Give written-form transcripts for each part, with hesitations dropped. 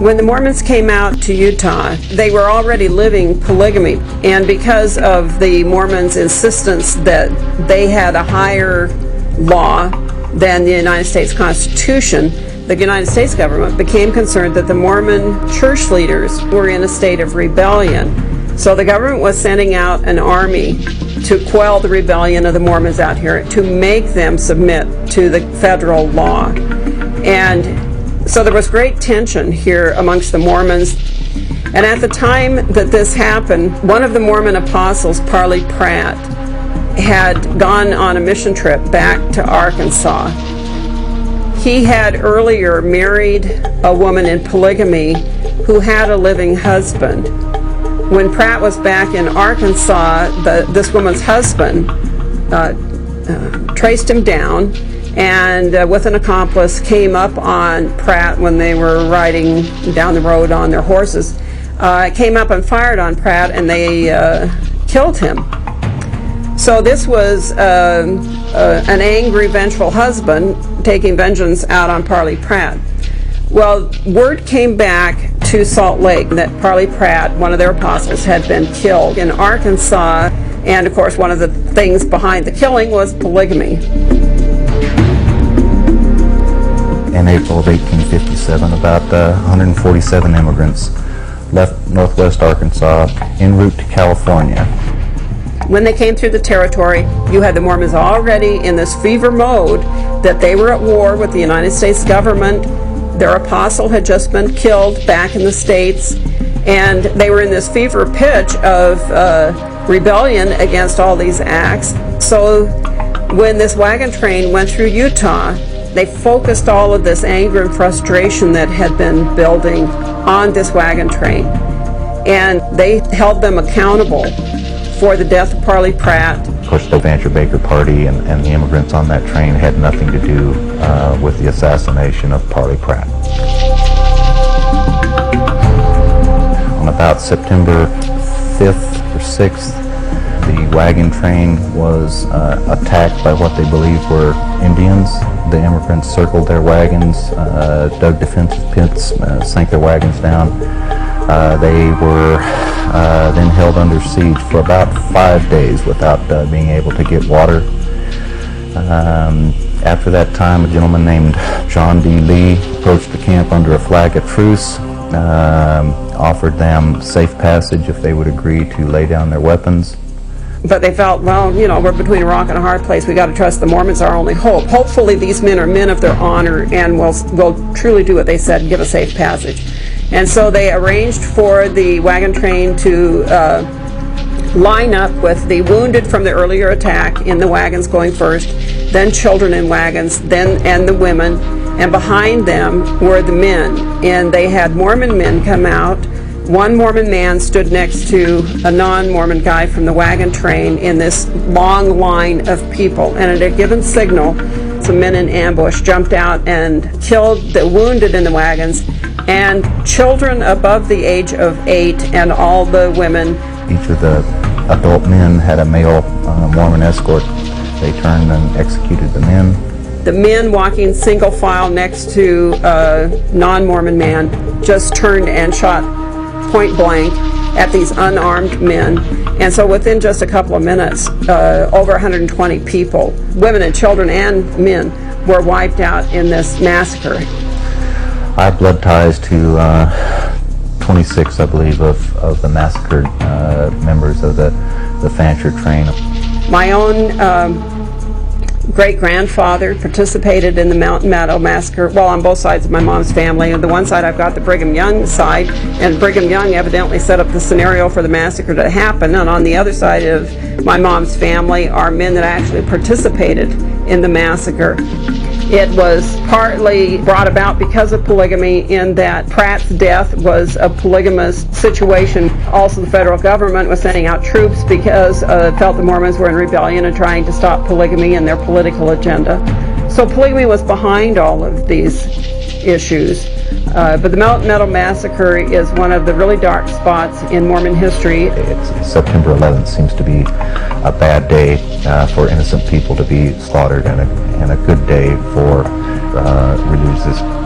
When the Mormons came out to Utah, they were already living polygamy, and because of the Mormons' insistence that they had a higher law than the United States Constitution, the United States government became concerned that the Mormon church leaders were in a state of rebellion. So the government was sending out an army to quell the rebellion of the Mormons out here, to make them submit to the federal law. And so there was great tension here amongst the Mormons. And at the time that this happened, one of the Mormon apostles, Parley Pratt, had gone on a mission trip back to Arkansas. He had earlier married a woman in polygamy who had a living husband. When Pratt was back in Arkansas, this woman's husband traced him down, and with an accomplice came up on Pratt when they were riding down the road on their horses, came up and fired on Pratt, and they killed him. So this was an angry, vengeful husband taking vengeance out on Parley Pratt. Well, word came back to Salt Lake that Parley Pratt, one of their apostles, had been killed in Arkansas, and of course one of the things behind the killing was polygamy. In April of 1857, about 147 immigrants left northwest Arkansas en route to California. When they came through the territory, you had the Mormons already in this fever mode that they were at war with the United States government. Their apostle had just been killed back in the States, and they were in this fever pitch of rebellion against all these acts. So when this wagon train went through Utah, they focused all of this anger and frustration that had been building on this wagon train, and they held them accountable for the death of Parley Pratt. Of course, the Vancher Baker Party and the immigrants on that train had nothing to do with the assassination of Parley Pratt. On about September 5th or 6th, the wagon train was attacked by what they believed were Indians. The immigrants circled their wagons, dug defensive pits, sank their wagons down. They were then held under siege for about 5 days without being able to get water. After that time, a gentleman named John D. Lee approached the camp under a flag of truce, offered them safe passage if they would agree to lay down their weapons. But they felt, well, you know, we're between a rock and a hard place. We got to trust the Mormons, our only hope. Hopefully these men are men of their honor and will truly do what they said and give a safe passage. And so they arranged for the wagon train to line up with the wounded from the earlier attack in the wagons going first, then children in wagons, and the women, and behind them were the men. And they had Mormon men come out. One Mormon man stood next to a non-Mormon guy from the wagon train in this long line of people, and at a given signal, some men in ambush jumped out and killed the wounded in the wagons, and children above the age of 8 and all the women. Each of the adult men had a male Mormon escort. They turned and executed the men. The men walking single file next to a non-Mormon man just turned and shot point blank at these unarmed men. And so within just a couple of minutes, over 120 people, women and children and men, were wiped out in this massacre. I have blood ties to 26, I believe, of the massacred members of the Fancher train. My own great-grandfather participated in the Mountain Meadow Massacre, well, on both sides of my mom's family. On the one side, I've got the Brigham Young side, and Brigham Young evidently set up the scenario for the massacre to happen. And on the other side of my mom's family are men that actually participated in the massacre. It was partly brought about because of polygamy, in that Pratt's death was a polygamous situation. Also, the federal government was sending out troops because it felt the Mormons were in rebellion and trying to stop polygamy in their political agenda. So polygamy was behind all of these issues. But the Mountain Meadow Massacre is one of the really dark spots in Mormon history. September 11th seems to be a bad day for innocent people to be slaughtered, and a good day for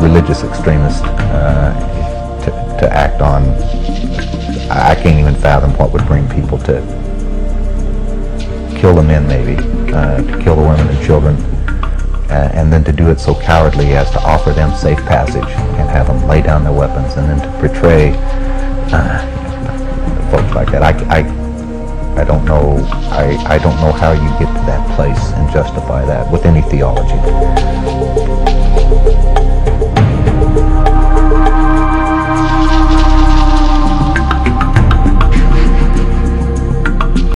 religious extremists to act on. I can't even fathom what would bring people to kill the men, maybe, to kill the women and children, and then to do it so cowardly as to offer them safe passage and have them lay down their weapons, and then to portray folks like that. I don't know. I don't know how you get to that place and justify that with any theology.